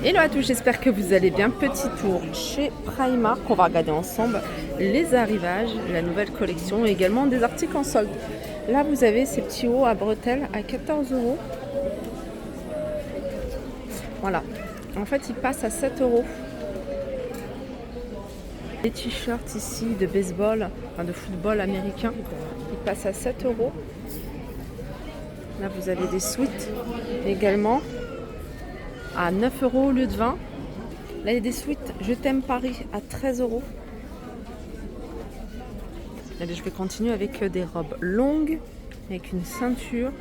Hello à tous, j'espère que vous allez bien. Petit tour chez Primark, on va regarder ensemble les arrivages, la nouvelle collection et également des articles en solde. Là vous avez ces petits hauts à bretelles à 14 €. Voilà, en fait ils passent à 7 €. Les t-shirts ici de baseball, enfin de football américain, ils passent à 7 €. Là vous avez des sweats également à 9 € au lieu de 20. Là il y a des sweats Je t'aime Paris à 13 €. Allez, je vais continuer avec des robes longues avec une ceinture.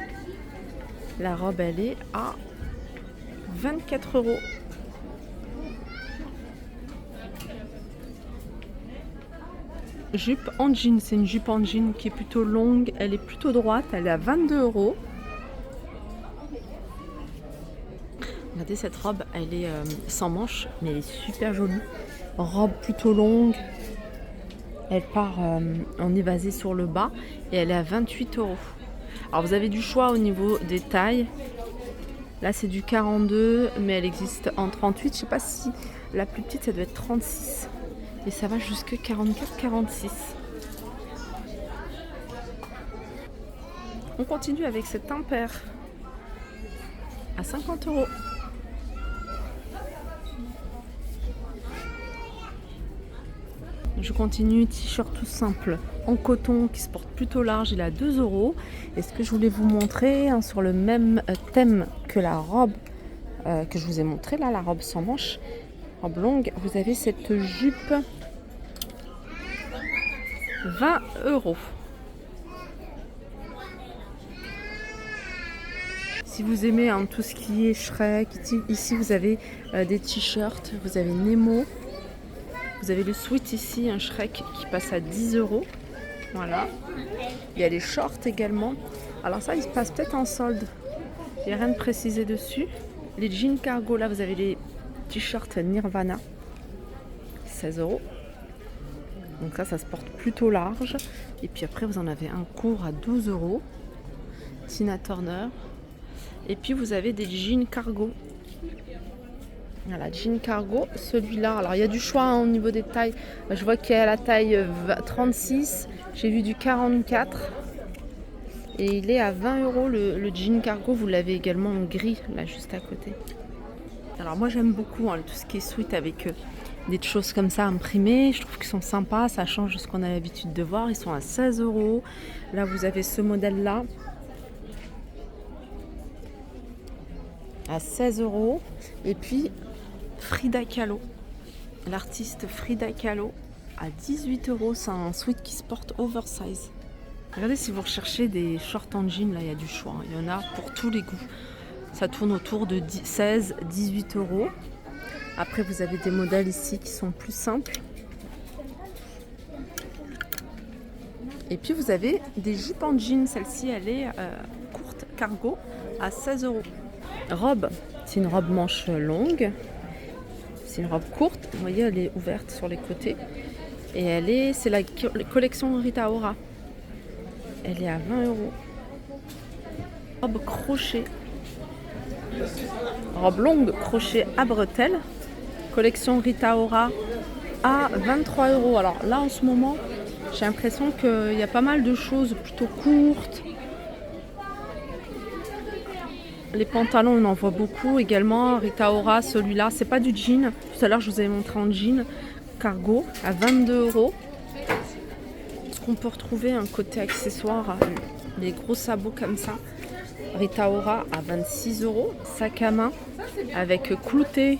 La robe elle est à 24 €. Jupe en jean, c'est une jupe en jean qui est plutôt longue, elle est plutôt droite, elle est à 22 €. Regardez cette robe, elle est sans manches, mais elle est super jolie. Robe plutôt longue, elle part en évasé sur le bas et elle est à 28 €. Alors vous avez du choix au niveau des tailles. Là c'est du 42, mais elle existe en 38. Je sais pas si la plus petite ça doit être 36. Et ça va jusque 44-46. On continue avec cet impair à 50 €. Je continue, t-shirt tout simple en coton qui se porte plutôt large, il est à 2 €. Et ce que je voulais vous montrer sur le même thème que la robe que je vous ai montré là, la robe sans manches, robe longue, vous avez cette jupe 20 €. Si vous aimez tout ce qui est Shrek, ici vous avez des t-shirts, vous avez Nemo, vous avez le sweat ici, un Shrek qui passe à 10 €. Voilà. Il y a les shorts également. Alors ça, il se passe peut-être en solde. Il n'y a rien de précisé dessus. Les jeans cargo, là vous avez les t-shirts Nirvana, 16 €. Donc ça se porte plutôt large. Et puis après, vous en avez un court à 12 €. Tina Turner. Et puis vous avez des jeans cargo. Voilà, jean cargo. Celui-là, alors il y a du choix au niveau des tailles. Je vois qu'il y a la taille 36. J'ai vu du 44. Et il est à 20 € le jean cargo. Vous l'avez également en gris, là juste à côté. Alors moi j'aime beaucoup tout ce qui est sweat avec des choses comme ça imprimées. Je trouve qu'ils sont sympas, ça change de ce qu'on a l'habitude de voir. Ils sont à 16 €. Là vous avez ce modèle là à 16 €. Et puis Frida Kahlo, l'artiste Frida Kahlo à 18 €. C'est un sweat qui se porte oversize. Regardez, si vous recherchez des shorts en jean, là il y a du choix, il y en a pour tous les goûts. Ça tourne autour de 16-18 €. Après vous avez des modèles ici qui sont plus simples. Et puis vous avez des jupes en jean. Celle-ci elle est courte cargo à 16 €. Robe, c'est une robe manche longue. C'est une robe courte. Vous voyez, elle est ouverte sur les côtés. Et c'est la collection Rita Ora. Elle est à 20 €. Robe crochet. Robe longue crochet à bretelles. Collection Rita Ora à 23 €. Alors là en ce moment, j'ai l'impression qu'il y a pas mal de choses plutôt courtes. Les pantalons, on en voit beaucoup également. Rita Ora, celui-là, c'est pas du jean. Tout à l'heure, je vous avais montré en jean cargo à 22 €. Ce qu'on peut retrouver un côté accessoire, les gros sabots comme ça. Rita Ora à 26 €. Sac à main avec clouté.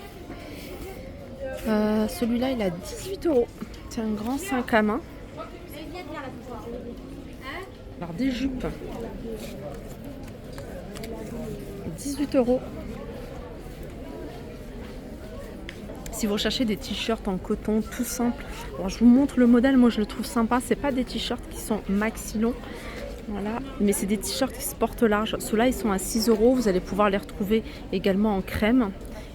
Celui-là, il a 18 €. C'est un grand sac à main. Alors des jupes. 18 €. Si vous recherchez des t-shirts en coton tout simple, alors je vous montre le modèle, moi je le trouve sympa. C'est pas des t-shirts qui sont maxi longs, voilà, mais c'est des t-shirts qui se portent large. Ceux-là ils sont à 6 €. Vous allez pouvoir les retrouver également en crème.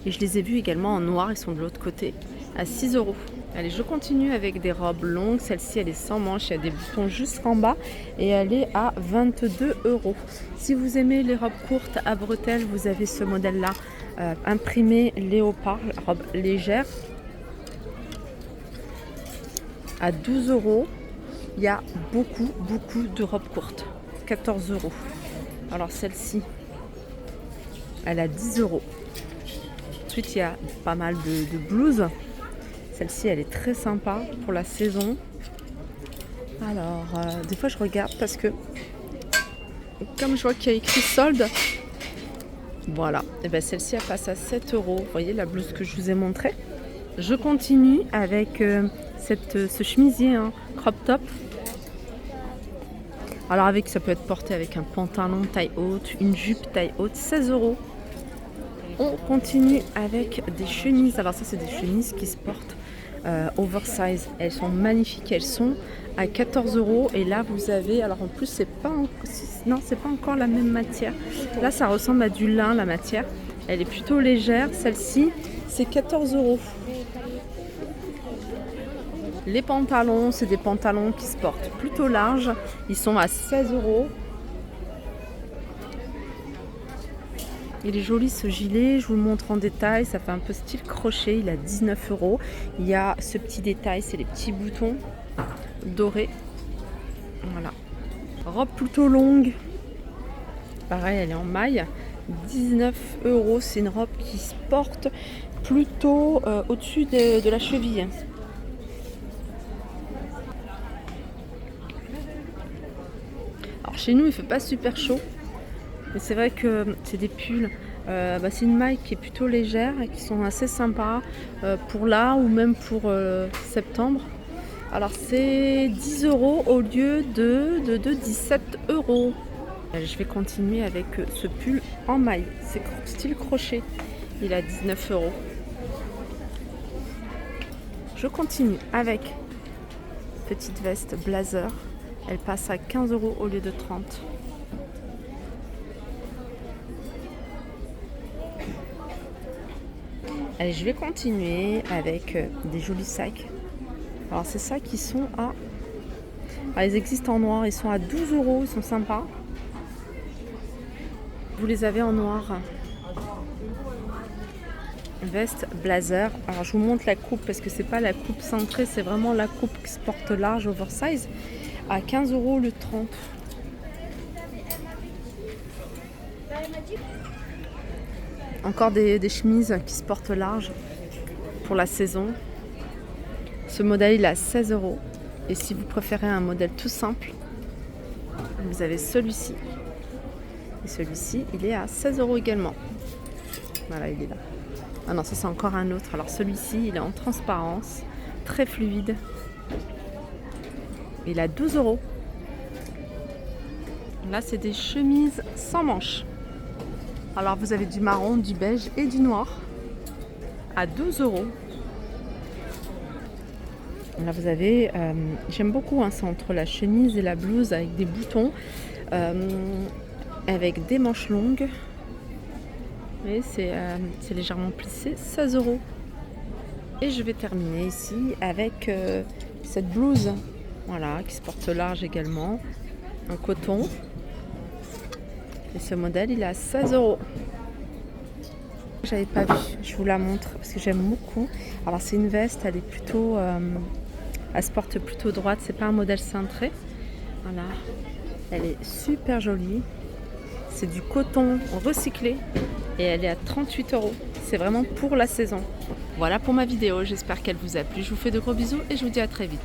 Et je les ai vus également en noir, ils sont de l'autre côté, à 6 €. Allez, je continue avec des robes longues. Celle-ci, elle est sans manches, il y a des boutons jusqu'en bas et elle est à 22 €. Si vous aimez les robes courtes à bretelles, vous avez ce modèle-là imprimée léopard, robe légère. À 12 €. Il y a beaucoup de robes courtes. 14 €. Alors celle-ci, elle a 10 €. Ensuite, il y a pas mal de blouses. Celle-ci, elle est très sympa pour la saison. Alors, des fois, je regarde parce que comme je vois qu'il y a écrit solde, voilà. Et bien, celle-ci, elle passe à 7 €. Vous voyez la blouse que je vous ai montrée. Je continue avec ce chemisier crop top. Alors ça peut être porté avec un pantalon taille haute, une jupe taille haute, 16 €. On continue avec des chemises. Alors ça, c'est des chemises qui se portent oversize. Elles sont magnifiques. Elles sont à 14 €. Et là, vous avez, alors en plus, c'est pas encore la même matière. Là, ça ressemble à du lin, la matière. Elle est plutôt légère. Celle-ci, c'est 14 €. Les pantalons, c'est des pantalons qui se portent plutôt larges. Ils sont à 16 €. Il est joli ce gilet, je vous le montre en détail. Ça fait un peu style crochet, il a 19 €. Il y a ce petit détail, c'est les petits boutons dorés. Voilà. Robe plutôt longue. Pareil, elle est en maille. 19 €. C'est une robe qui se porte plutôt au-dessus de la cheville. Alors chez nous, il fait pas super chaud. Mais c'est vrai que c'est des pulls. C'est une maille qui est plutôt légère et qui sont assez sympas pour là ou même pour septembre. Alors c'est 10 € au lieu de 17 €. Je vais continuer avec ce pull en maille. C'est style crochet. Il a 19 €. Je continue avec petite veste blazer. Elle passe à 15 € au lieu de 30 €. Allez, je vais continuer avec des jolis sacs. Alors ces sacs, ils sont à... Alors, ils existent en noir, ils sont à 12 €, ils sont sympas. Vous les avez en noir. Veste blazer. Alors je vous montre la coupe parce que c'est pas la coupe cintrée, c'est vraiment la coupe qui se porte large, oversize. À 15 € le 30. Encore des chemises qui se portent large pour la saison. Ce modèle, il est à 16 €. Et si vous préférez un modèle tout simple, vous avez celui-ci. Et celui-ci, il est à 16 € également. Voilà, il est là. Ah non, ça c'est encore un autre. Alors celui-ci, il est en transparence, très fluide. Il a 12 €. Là, c'est des chemises sans manches. Alors vous avez du marron, du beige et du noir à 12 €. Là vous avez, j'aime beaucoup, c'est entre la chemise et la blouse avec des boutons, avec des manches longues. Et c'est légèrement plissé, 16 €. Et je vais terminer ici avec cette blouse, voilà, qui se porte large également, en coton. Et ce modèle, il est à 16 €. J'avais pas vu, je vous la montre parce que j'aime beaucoup. Alors c'est une veste, elle est plutôt, elle se porte plutôt droite, c'est pas un modèle cintré. Voilà, elle est super jolie. C'est du coton recyclé et elle est à 38 €. C'est vraiment pour la saison. Voilà pour ma vidéo, j'espère qu'elle vous a plu. Je vous fais de gros bisous et je vous dis à très vite.